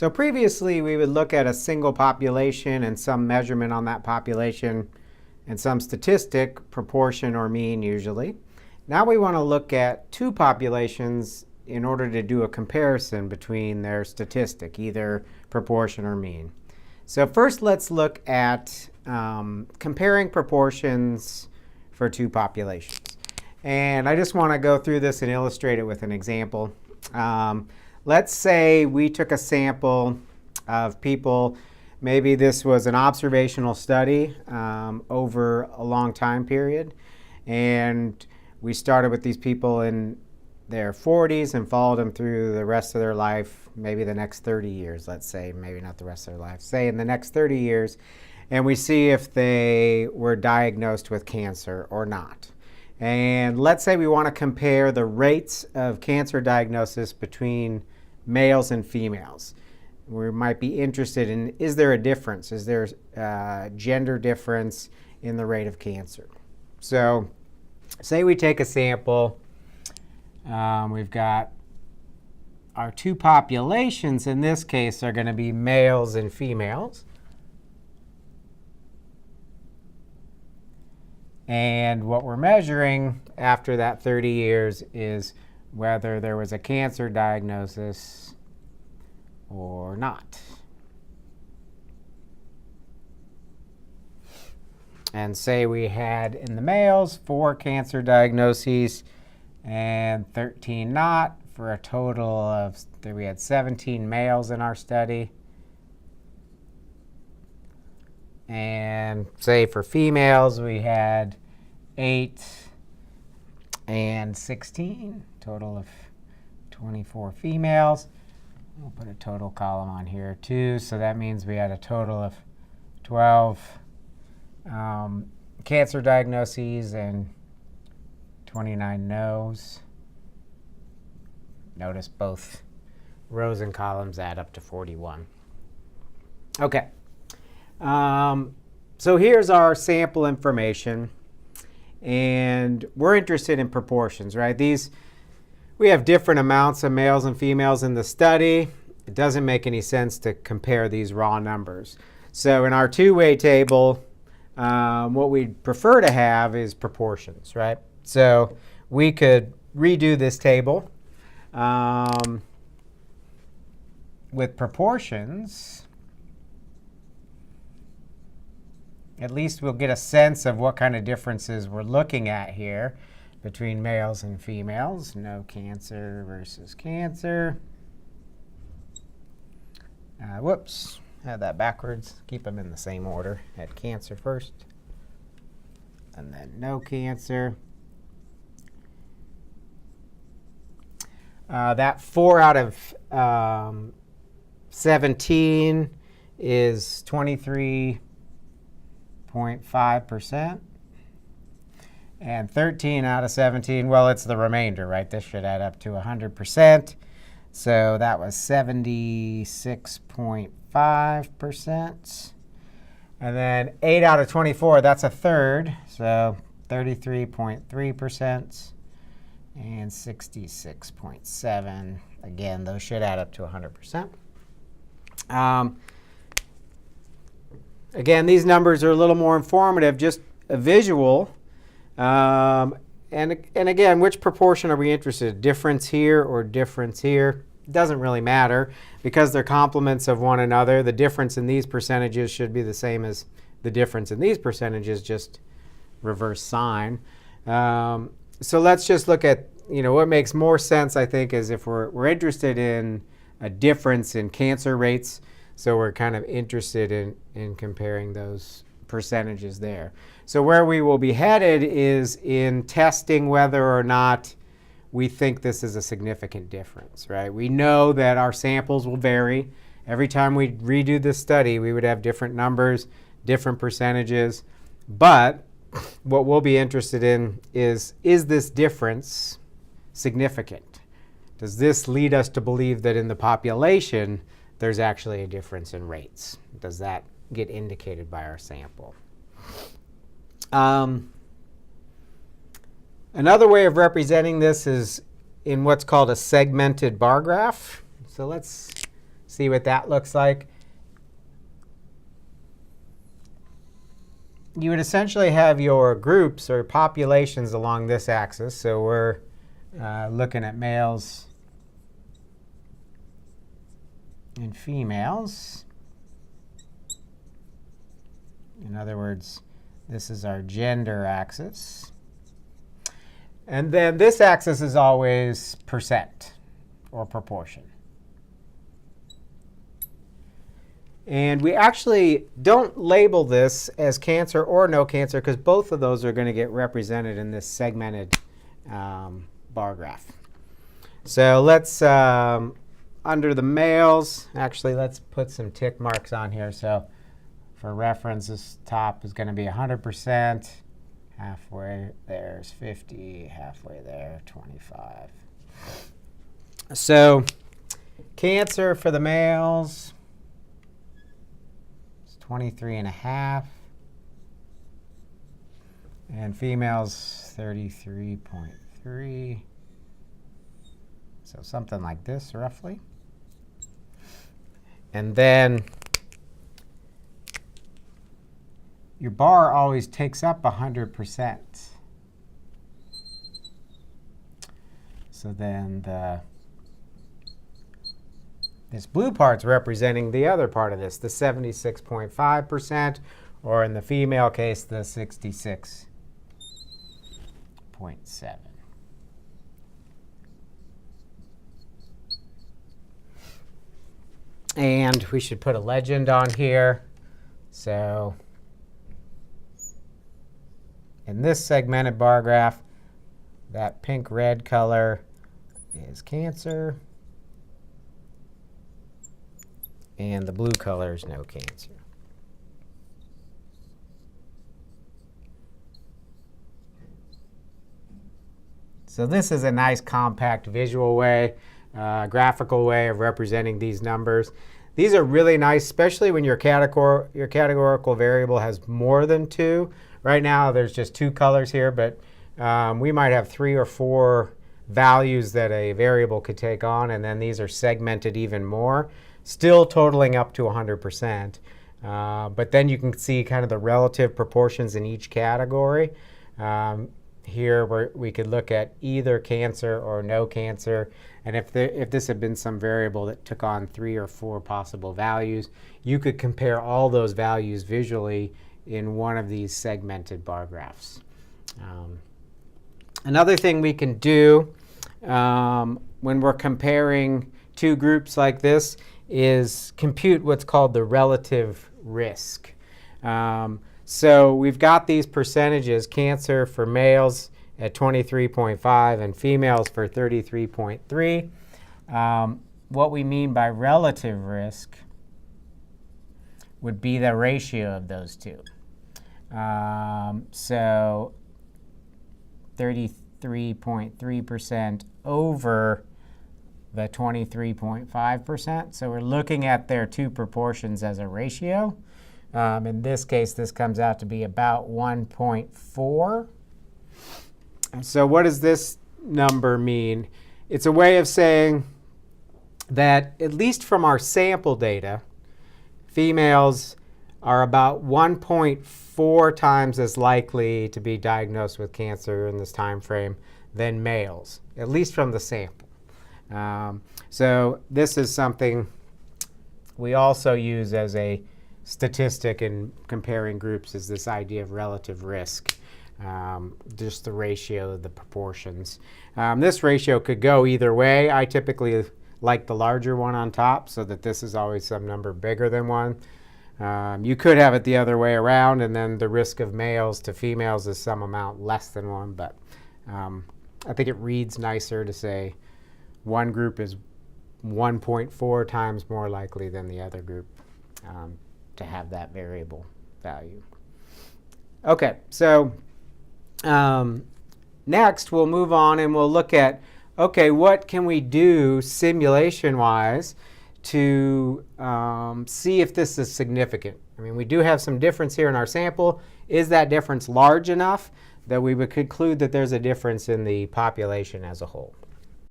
So previously, we would look at a single population and some measurement on that population and some statistic, proportion or mean usually. Now we want to look at two populations in order to do a comparison between their statistic, either proportion or mean. So first, let's look at comparing proportions for two populations. And I just want to go through this and illustrate it with an example. Let's say we took a sample of people. Maybe this was an observational study over a long time period. And we started with these people in their 40s and followed them through the rest of their life, maybe the next 30 years, let's say, maybe not the rest of their life, say in the next 30 years, and we see if they were diagnosed with cancer or not. And let's say we want to compare the rates of cancer diagnosis between males and females. We might be interested in, is there a difference? Is there a gender difference in the rate of cancer? So say we take a sample. We've got our two populations. In this case, are going to be males and females. And what we're measuring after that 30 years is whether there was a cancer diagnosis or not. And say we had in the males 4 cancer diagnoses and 13 not, for a total of, we had 17 males in our study. And say for females, we had 8 and 16, total of 24 females. We'll put a total column on here too. So that means we had a total of 12 cancer diagnoses and 29 no's. Notice both rows and columns add up to 41. Okay. So here's our sample information, and we're interested in proportions, right? We have different amounts of males and females in the study. It doesn't make any sense to compare these raw numbers. So in our two-way table, what we'd prefer to have is proportions, right? So we could redo this table with proportions. At least we'll get a sense of what kind of differences we're looking at here between males and females. No cancer versus cancer. Whoops, had that backwards. Keep them in the same order. Had cancer first, and then no cancer. That 4 out of 17 is 23.5%. And 13 out of 17, well, it's the remainder, right? This should add up to 100%. So that was 76.5%. And then 8 out of 24, that's a third. So 33.3%. And 66.7. Again, those should add up to 100%. Again, these numbers are a little more informative, just a visual. And again, which proportion are we interested in? Difference here or difference here? It doesn't really matter because they're complements of one another. The difference in these percentages should be the same as the difference in these percentages, just reverse sign. So let's just look at, what makes more sense, I think, is if we're interested in a difference in cancer rates. So we're kind of interested in comparing those percentages there. So where we will be headed is in testing whether or not we think this is a significant difference, right? We know that our samples will vary. Every time we redo this study, we would have different numbers, different percentages. But what we'll be interested in is this difference significant? Does this lead us to believe that in the population, there's actually a difference in rates? Does that get indicated by our sample? Another way of representing this is in what's called a segmented bar graph. So let's See what that looks like? You would essentially have your groups or populations along this axis. So we're looking at males and females. In other words, this is our gender axis. And then this axis is always percent or proportion. And we actually don't label this as cancer or no cancer because both of those are going to get represented in this segmented bar graph. So let's, under the males, actually let's put some tick marks on here. So for reference, this top is going to be 100%. Halfway there's 50, halfway there 25. So cancer for the males is 23.5, and females 33.3. So something like this, roughly. And then your bar always takes up 100%. So then this blue part's representing the other part of this, the 76.5%, or in the female case, the 66.7. And we should put a legend on here. So in this segmented bar graph, that pink-red color is cancer, and the blue color is no cancer. So this is a nice, compact visual way, graphical way of representing these numbers. These are really nice, especially when your categorical variable has more than two. Right now, there's just two colors here, but we might have 3 or 4 values that a variable could take on, and then these are segmented even more, still totaling up to 100%. But then you can see kind of the relative proportions in each category. Here we could look at either cancer or no cancer. And if this had been some variable that took on 3 or 4 possible values, you could compare all those values visually in one of these segmented bar graphs. Another thing we can do when we're comparing two groups like this is compute what's called the relative risk. So we've got these percentages, cancer for males at 23.5 and females for 33.3. What we mean by relative risk would be the ratio of those two. So 33.3% over the 23.5%. So we're looking at their two proportions as a ratio. In this case, this comes out to be about 1.4. And so what does this number mean? It's a way of saying that, at least from our sample data, females are about 1.4 times as likely to be diagnosed with cancer in this time frame than males, at least from the sample. So this is something we also use as a statistic in comparing groups, is this idea of relative risk, just the ratio of the proportions. This ratio could go either way. I typically like the larger one on top so that this is always some number bigger than 1. You could have it the other way around, and then the risk of males to females is some amount less than 1. But I think it reads nicer to say one group is 1.4 times more likely than the other group to have that variable value. OK, so next we'll move on and we'll look at, OK, what can we do simulation-wise to see if this is significant? I mean, we do have some difference here in our sample. Is that difference large enough that we would conclude that there's a difference in the population as a whole?